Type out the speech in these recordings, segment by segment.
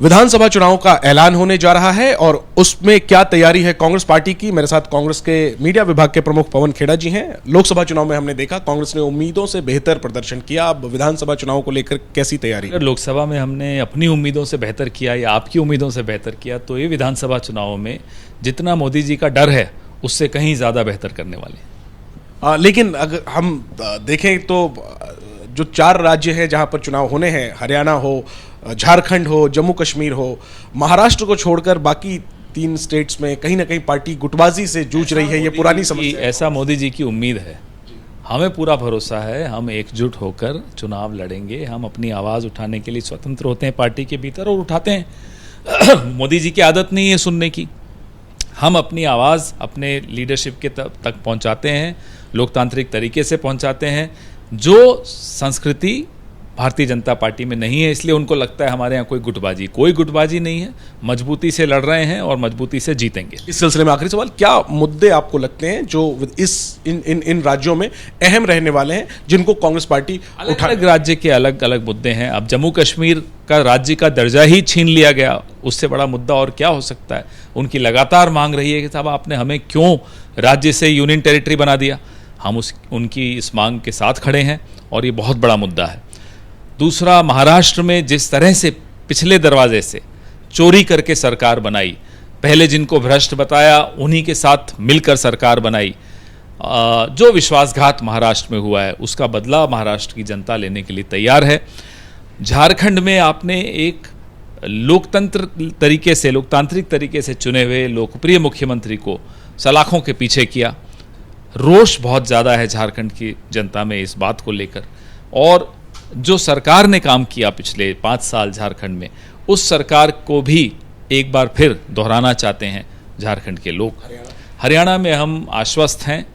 विधानसभा चुनाव का ऐलान होने जा रहा है और उसमें क्या तैयारी है कांग्रेस पार्टी की। मेरे साथ कांग्रेस के मीडिया विभाग के प्रमुख पवन खेड़ा जी हैं। लोकसभा चुनाव में हमने देखा कांग्रेस ने उम्मीदों से बेहतर प्रदर्शन किया। अब विधानसभा चुनाव को लेकर कैसी तैयारी? अगर लोकसभा में हमने अपनी उम्मीदों से बेहतर किया या आपकी उम्मीदों से बेहतर किया तो ये विधानसभा चुनाव में जितना मोदी जी का डर है उससे कहीं ज़्यादा बेहतर करने वाले। लेकिन अगर हम देखें तो जो 4 राज्य हैं जहां पर चुनाव होने हैं, हरियाणा हो, झारखंड हो, जम्मू कश्मीर हो, महाराष्ट्र को छोड़कर बाकी 3 स्टेट्स में कहीं ना कहीं पार्टी गुटबाजी से जूझ रही है। ये पुरानी समस्या है। ऐसा मोदी जी की उम्मीद है, हमें पूरा भरोसा है, हम एकजुट होकर चुनाव लड़ेंगे। हम अपनी आवाज़ उठाने के लिए स्वतंत्र होते हैं पार्टी के भीतर और उठाते हैं। मोदी जी की आदत नहीं है सुनने की। हम अपनी आवाज़ अपने लीडरशिप के तक पहुंचाते हैं, लोकतांत्रिक तरीके से पहुंचाते हैं। जो संस्कृति भारतीय जनता पार्टी में नहीं है, इसलिए उनको लगता है हमारे यहाँ कोई गुटबाजी नहीं है। मजबूती से लड़ रहे हैं और मजबूती से जीतेंगे। इस सिलसिले में आखिरी सवाल, क्या मुद्दे आपको लगते हैं जो इन राज्यों में अहम रहने वाले हैं जिनको कांग्रेस पार्टी अलग राज्य के अलग अलग मुद्दे हैं। अब जम्मू कश्मीर का राज्य का दर्जा ही छीन लिया गया, उससे बड़ा मुद्दा और क्या हो सकता है। उनकी लगातार मांग रही है कि साहब आपने हमें क्यों राज्य से यूनियन टेरिटरी बना दिया। हम उनकी इस मांग के साथ खड़े हैं और ये बहुत बड़ा मुद्दा है। दूसरा, महाराष्ट्र में जिस तरह से पिछले दरवाजे से चोरी करके सरकार बनाई, पहले जिनको भ्रष्ट बताया उन्हीं के साथ मिलकर सरकार बनाई, जो विश्वासघात महाराष्ट्र में हुआ है उसका बदला महाराष्ट्र की जनता लेने के लिए तैयार है। झारखंड में आपने एक लोकतांत्रिक तरीके से चुने हुए लोकप्रिय मुख्यमंत्री को सलाखों के पीछे किया। रोष बहुत ज़्यादा है झारखंड की जनता में इस बात को लेकर, और जो सरकार ने काम किया पिछले 5 साल झारखंड में, उस सरकार को भी एक बार फिर दोहराना चाहते हैं झारखंड के लोग। हरियाणा में हम आश्वस्त हैं।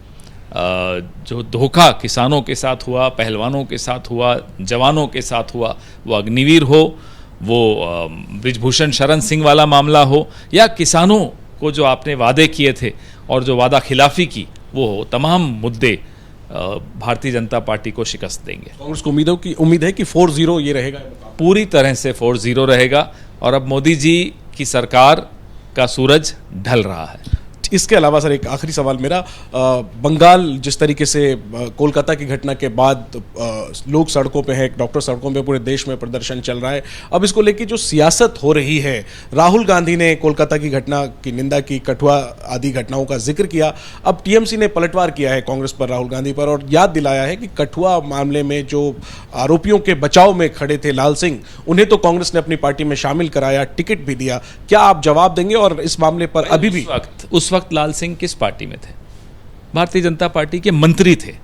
जो धोखा किसानों के साथ हुआ, पहलवानों के साथ हुआ, जवानों के साथ हुआ, वो अग्निवीर हो, वो बृजभूषण शरण सिंह वाला मामला हो, या किसानों को जो आपने वादे किए थे और जो वादा खिलाफी की वो हो, तमाम मुद्दे भारतीय जनता पार्टी को शिकस्त देंगे। कांग्रेस को उम्मीद है कि 4-0 ये रहेगा, पूरी तरह से 4-0 रहेगा। और अब मोदी जी की सरकार का सूरज ढल रहा है। इसके अलावा सर एक आखिरी सवाल मेरा, बंगाल जिस तरीके से कोलकाता की घटना के बाद लोग सड़कों पे हैं, डॉक्टर सड़कों पे, पूरे देश में प्रदर्शन चल रहा है। अब इसको लेकर जो सियासत हो रही है, राहुल गांधी ने कोलकाता की घटना की निंदा की, कठुआ आदि घटनाओं का जिक्र किया। अब टीएमसी ने पलटवार किया है कांग्रेस पर, राहुल गांधी पर, और याद दिलाया है कि कठुआ मामले में जो आरोपियों के बचाव में खड़े थे लाल सिंह, उन्हें तो कांग्रेस ने अपनी पार्टी में शामिल कराया, टिकट भी दिया। क्या आप जवाब देंगे? और इस मामले पर अभी भी उस वक्त लाल सिंह किस पार्टी में थे? भारतीय जनता पार्टी के मंत्री थे।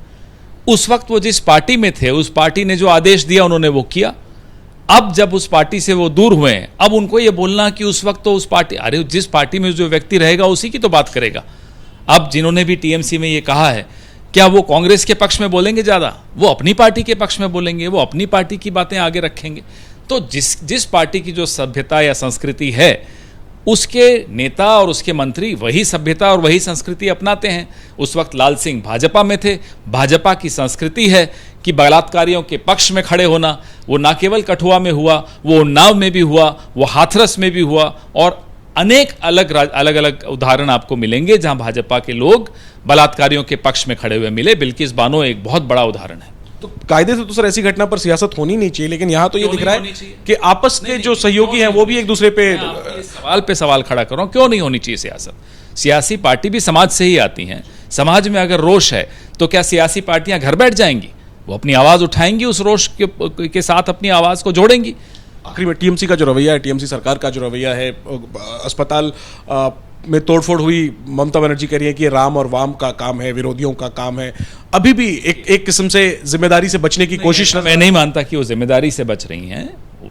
उस वक्त वो जिस पार्टी में थे, उस पार्टी ने जो आदेश दिया उन्होंने वो किया। अब जब उस पार्टी से वो दूर हुए हैं, अब उनको ये बोलना कि उस वक्त तो उस पार्टी, अरे जिस पार्टी में जो व्यक्ति रहेगा उसी की तो बात करेगा। अब जिन्होंने भी टीएमसी में ये कहा है, क्या वो कांग्रेस के पक्ष में बोलेंगे ज्यादा? वो अपनी पार्टी के पक्ष में बोलेंगे, वो अपनी पार्टी की बातें आगे रखेंगे। तो जिस पार्टी की जो सभ्यता या संस्कृति है, उसके नेता और उसके मंत्री वही सभ्यता और वही संस्कृति अपनाते हैं। उस वक्त लाल सिंह भाजपा में थे। भाजपा की संस्कृति है कि बलात्कारियों के पक्ष में खड़े होना। वो ना केवल कठुआ में हुआ, वो उन्नाव में भी हुआ, वो हाथरस में भी हुआ, और अनेक अलग अलग उदाहरण आपको मिलेंगे जहां भाजपा के लोग बलात्कारियों के पक्ष में खड़े हुए मिले। बिल्किस बानो एक बहुत बड़ा उदाहरण है। तो कायदे से तो सर ऐसी घटना पर सियासत होनी नहीं चाहिए, लेकिन यहाँ तो ये दिख रहा है कि आपस के जो सहयोगी हैं वो भी एक दूसरे पे सवाल खड़ा कर रहा हूं, क्यों नहीं होनी चाहिए सियासत? सियासी पार्टी भी समाज से ही आती हैं। समाज में अगर रोष है तो क्या सियासी पार्टियां घर बैठ जाएंगी? वो अपनी आवाज उठाएंगी, उस रोष के साथ अपनी आवाज को जोड़ेंगी। आखिरी में टीएमसी का जो रवैया है, टीएमसी सरकार का जो रवैया है, अस्पताल में तोड़फोड़ हुई, ममता बनर्जी कह रही है कि ये राम और वाम का काम है, विरोधियों का काम है। अभी भी एक किस्म से जिम्मेदारी से बचने की कोशिश। मैं नहीं मानता कि वो जिम्मेदारी से बच रही हैं।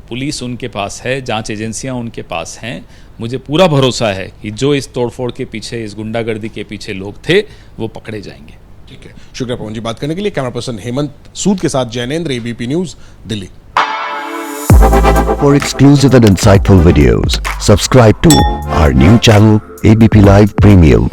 पुलिस उनके पास है, जांच एजेंसियां उनके पास हैं। मुझे पूरा भरोसा है कि जो इस तोड़फोड़ के पीछे, इस गुंडागर्दी के पीछे लोग थे, वो पकड़े जाएंगे। ठीक है, शुक्रिया पवन जी बात करने के लिए। कैमरा पर्सन हेमंत सूद के साथ Jainendra, ABP news, Delhi. For exclusive and insightful videos, subscribe to our new channel ABP Live Premium.